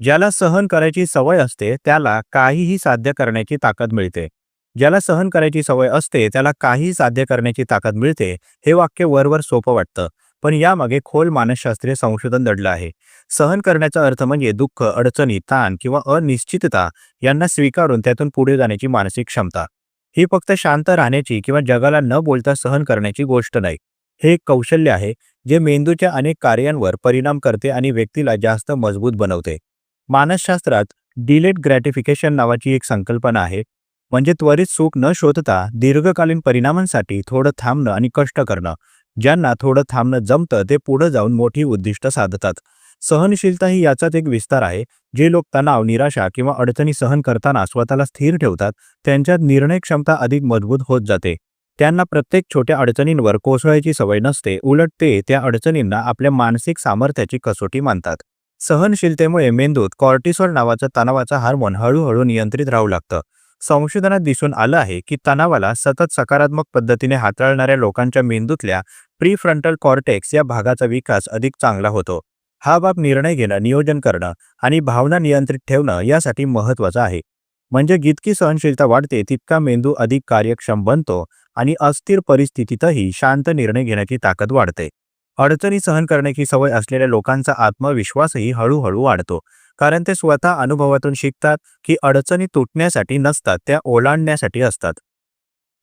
ज्याला सहन करायची सवय असते त्याला काहीही साध्य करण्याची ताकद मिळते. ज्याला सहन करायची सवय असते त्याला काहीही साध्य करण्याची ताकद मिळते. हे वाक्य वरवर सोपं वाटतं, पण यामागे खोल मानसशास्त्रीय संशोधन दडलं आहे. सहन करण्याचा अर्थ म्हणजे दुःख, अडचणी, ताण किंवा अनिश्चितता यांना स्वीकारून त्यातून पुढे जाण्याची मानसिक क्षमता. ही फक्त शांत राहण्याची किंवा जगाला न बोलता सहन करण्याची गोष्ट नाही. हे एक कौशल्य आहे जे मेंदूच्या अनेक कार्यांवर परिणाम करते आणि व्यक्तीला जास्त मजबूत बनवते. मानसशास्त्रात डिलेड ग्रॅटिफिकेशन नावाची एक संकल्पना आहे. म्हणजे त्वरित सुख न शोधता दीर्घकालीन परिणामांसाठी थोडं थांबणं आणि कष्ट करणं. ज्यांना थोडं थांबणं जमतं ते पुढे जाऊन मोठी उद्दिष्ट साधतात. सहनशीलता ही याचाच एक विस्तार आहे. जे लोक तणाव, निराशा किंवा अडचणी सहन करताना स्वतःला स्थिर ठेवतात त्यांच्यात निर्णय क्षमता अधिक मजबूत होत जाते. त्यांना प्रत्येक छोट्या अडचणींवर कोसळायची सवय नसते, उलट ते त्या अडचणींना आपल्या मानसिक सामर्थ्याची कसोटी मानतात. सहनशीलतेमुळे मेंदूत कॉर्टिसॉल नावाचा तणावाचा हार्मोन हळूहळू नियंत्रित राहू लागतं. संशोधनात दिसून आलं आहे की तणावाला सतत सकारात्मक पद्धतीने हाताळणाऱ्या लोकांच्या मेंदूतल्या प्रीफ्रंटल कॉर्टेक्स या भागाचा विकास अधिक चांगला होतो. हा भाग निर्णय घेणं, नियोजन करणं आणि भावना नियंत्रित ठेवणं यासाठी महत्त्वाचा आहे. म्हणजे जितकी सहनशीलता वाढते तितका मेंदू अधिक कार्यक्षम बनतो आणि अस्थिर परिस्थितीतही शांत निर्णय घेण्याची ताकद वाढते. अडचणी सहन करण्याची सवय असलेल्या लोकांचा आत्मविश्वासही हळूहळू वाढतो, कारण ते स्वतः अनुभवातून शिकतात की अडचणी तुटण्यासाठी नसतात, त्या ओलांडण्यासाठी असतात.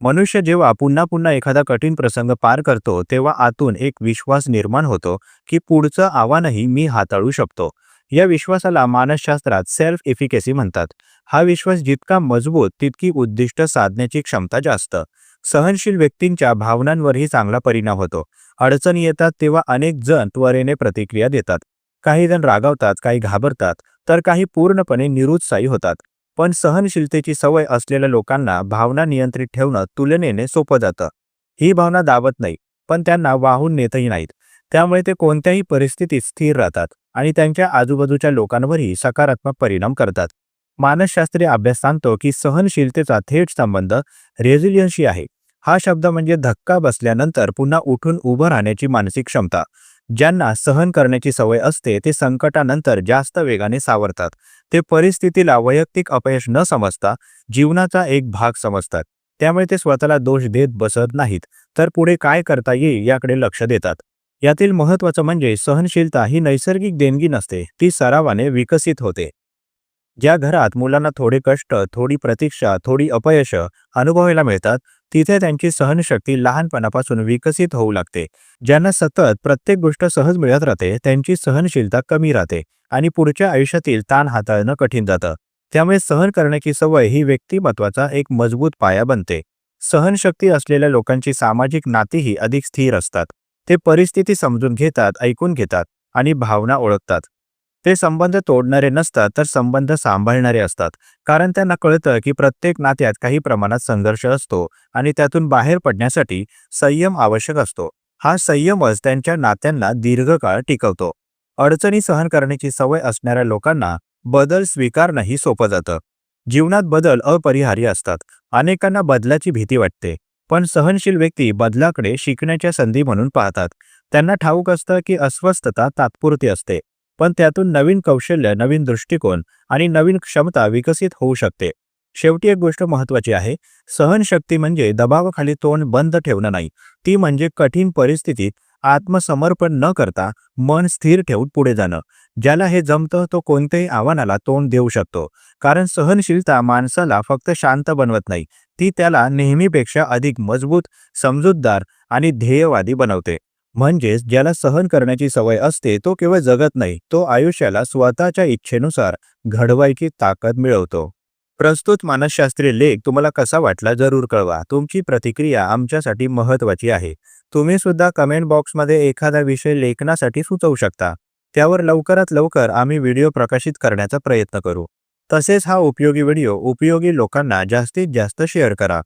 मनुष्य जेव्हा पुन्हा पुन्हा एखादा कठीण प्रसंग पार करतो तेव्हा आतून एक विश्वास निर्माण होतो की पुढचं आव्हानही मी हाताळू शकतो. या विश्वासाला मानसशास्त्रात सेल्फ एफिकेसी म्हणतात. हा विश्वास जितका मजबूत तितकी उद्दिष्ट साधण्याची क्षमता जास्त. सहनशील व्यक्तींच्या भावनांवरही चांगला परिणाम होतो. अडचणी येतात तेव्हा अनेक जण त्वरेने प्रतिक्रिया देतात. काही जण रागावतात, काही घाबरतात, तर काही पूर्णपणे निरुत्साही होतात. पण सहनशीलतेची सवय असलेल्या लोकांना भावना नियंत्रित ठेवणं तुलनेने सोपं जातं. ही भावना दाबत नाही, पण त्यांना वाहून नेतही नाहीत. त्यामुळे ते कोणत्याही परिस्थितीत स्थिर राहतात आणि त्यांच्या आजूबाजूच्या लोकांवरही सकारात्मक परिणाम करतात. मानसशास्त्रीय अभ्यास सांगतो की सहनशीलतेचा थेट संबंध रेझिलियन्सशी आहे. हा शब्द म्हणजे धक्का बसल्यानंतर पुन्हा उठून उभं राहण्याची मानसिक क्षमता. ज्यांना सहन करण्याची सवय असते ते संकटानंतर जास्त वेगाने सावरतात. ते परिस्थितीला वैयक्तिक अपयश न समजता जीवनाचा एक भाग समजतात. त्यामुळे ते स्वतःला दोष देत बसत नाहीत, तर पुढे काय करता येईल याकडे लक्ष देतात. यातील महत्त्वाचं म्हणजे सहनशीलता ही नैसर्गिक देणगी नसते, ती सरावाने विकसित होते. ज्या घरात मुलांना थोडे कष्ट, थोडी प्रतीक्षा, थोडी अपयश अनुभवायला मिळतात, तिथे त्यांची सहनशक्ती लहानपणापासून विकसित होऊ लागते. ज्यांना सतत प्रत्येक गोष्ट सहज मिळत राहते त्यांची सहनशीलता कमी राहते आणि पुढच्या आयुष्यातील ताण हाताळणं कठीण जातं. त्यामुळे सहन करण्याची सवय ही व्यक्तिमत्वाचा एक मजबूत पाया बनते. सहनशक्ती असलेल्या लोकांची सामाजिक नातीही अधिक स्थिर असतात. ते परिस्थिती समजून घेतात, ऐकून घेतात आणि भावना ओळखतात. ते संबंध तोडणारे नसतात, तर संबंध सांभाळणारे असतात. कारण त्यांना कळतं की प्रत्येक नात्यात काही प्रमाणात संघर्ष असतो आणि त्यातून बाहेर पडण्यासाठी संयम आवश्यक असतो. हा संयमच त्यांच्या नात्यांना दीर्घकाळ टिकवतो. अडचणी सहन करण्याची सवय असणाऱ्या लोकांना बदल स्वीकारणंही सोपं जातं. जीवनात बदल अपरिहार्य असतात. अनेकांना बदलाची भीती वाटते, पण सहनशील व्यक्ती बदलाकडे शिकण्याच्या संधी म्हणून पाहतात. त्यांना ठाऊक असतं की अस्वस्थता तात्पुरती असते, पण त्यातून नवीन कौशल्य, नवीन दृष्टिकोन आणि नवीन क्षमता विकसित होऊ शकते. शेवटी एक गोष्ट महत्त्वाची आहे. सहनशक्ती म्हणजे दबावाखाली तोंड बंद ठेवणं नाही. ती म्हणजे कठीण परिस्थितीत आत्मसमर्पण न करता मन स्थिर ठेवून पुढे जाणं. ज्याला हे जमतं तो कोणत्याही आव्हानाला तोंड देऊ शकतो. कारण सहनशीलता माणसाला फक्त शांत बनवत नाही, ती त्याला नेहमीपेक्षा अधिक मजबूत, समजूतदार आणि ध्येयवादी बनवते. म्हणजेच ज्याला सहन करण्याची सवय असते तो केवळ जगत नाही, तो आयुष्याला स्वतःच्या इच्छेनुसार घडवायची ताकद मिळवतो. प्रस्तुत मानसशास्त्रीय लेख तुम्हाला कसा वाटला जरूर कळवा. तुमची प्रतिक्रिया आमच्यासाठी महत्त्वाची आहे. तुम्ही सुद्धा कमेंट बॉक्समध्ये एखादा विषय लेखनासाठी सुचवू शकता. त्यावर लवकरात लवकर आम्ही व्हिडिओ प्रकाशित करण्याचा प्रयत्न करू. तसेच हा उपयोगी व्हिडिओ उपयोगी लोकांना जास्तीत जास्त शेअर करा.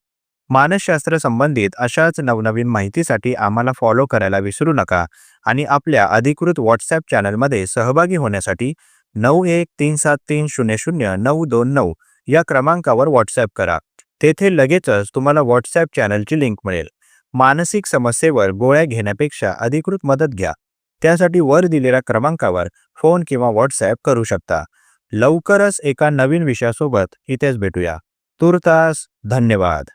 मानसशास्त्र संबंधित अशाच नवनवीन माहितीसाठी आम्हाला फॉलो करायला विसरू नका आणि आपल्या अधिकृत व्हॉट्सॲप चॅनलमध्ये सहभागी होण्यासाठी 9137300929 या क्रमांकावर व्हॉट्सॲप करा. तेथे लगेचच तुम्हाला व्हॉट्सॲप चॅनलची लिंक मिळेल. मानसिक समस्येवर गोळ्या घेण्यापेक्षा अधिकृत मदत घ्या. त्यासाठी वर दिलेल्या क्रमांकावर फोन किंवा व्हॉट्सॲप करू शकता. लवकरच एका नवीन विषयासोबत इथेच भेटूया. तूर्तास धन्यवाद.